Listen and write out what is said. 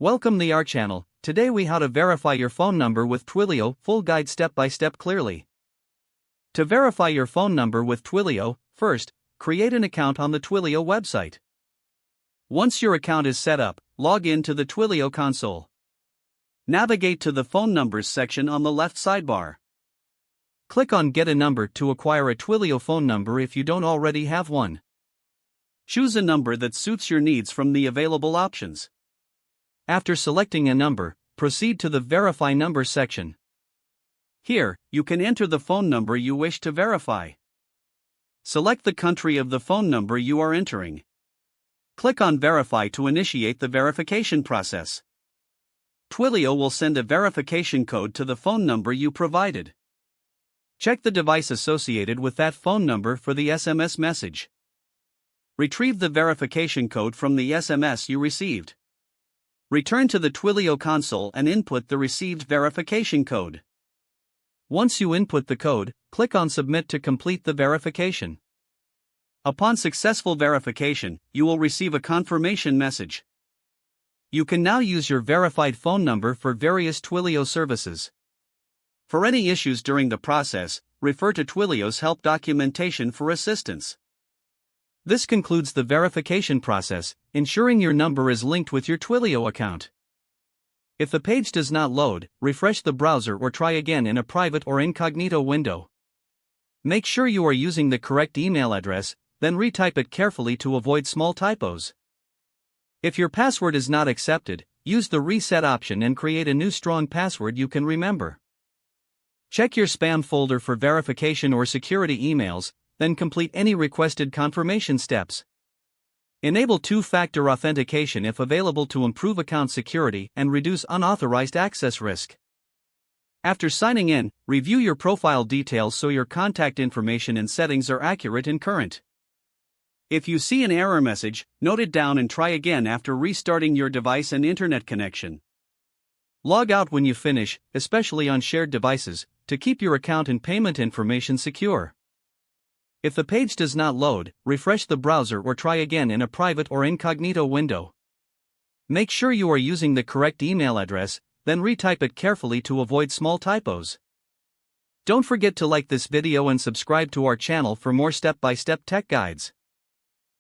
Welcome to our channel. Today we how to verify your phone number with Twilio, full guide step by step clearly. To verify your phone number with Twilio, first, create an account on the Twilio website. Once your account is set up, log in to the Twilio console. Navigate to the phone numbers section on the left sidebar. Click on Get a Number to acquire a Twilio phone number if you don't already have one. Choose a number that suits your needs from the available options. After selecting a number, proceed to the Verify Number section. Here, you can enter the phone number you wish to verify. Select the country of the phone number you are entering. Click on Verify to initiate the verification process. Twilio will send a verification code to the phone number you provided. Check the device associated with that phone number for the SMS message. Retrieve the verification code from the SMS you received. Return to the Twilio console and input the received verification code. Once you input the code, click on Submit to complete the verification. Upon successful verification, you will receive a confirmation message. You can now use your verified phone number for various Twilio services. For any issues during the process, refer to Twilio's help documentation for assistance. This concludes the verification process, ensuring your number is linked with your Twilio account. If the page does not load, refresh the browser or try again in a private or incognito window. Make sure you are using the correct email address, then retype it carefully to avoid small typos. If your password is not accepted, use the reset option and create a new strong password you can remember. Check your spam folder for verification or security emails, then complete any requested confirmation steps. Enable two-factor authentication if available to improve account security and reduce unauthorized access risk. After signing in, review your profile details so your contact information and settings are accurate and current. If you see an error message, note it down and try again after restarting your device and internet connection. Log out when you finish, especially on shared devices, to keep your account and payment information secure. If the page does not load, refresh the browser or try again in a private or incognito window. Make sure you are using the correct email address, then retype it carefully to avoid small typos. Don't forget to like this video and subscribe to our channel for more step-by-step tech guides.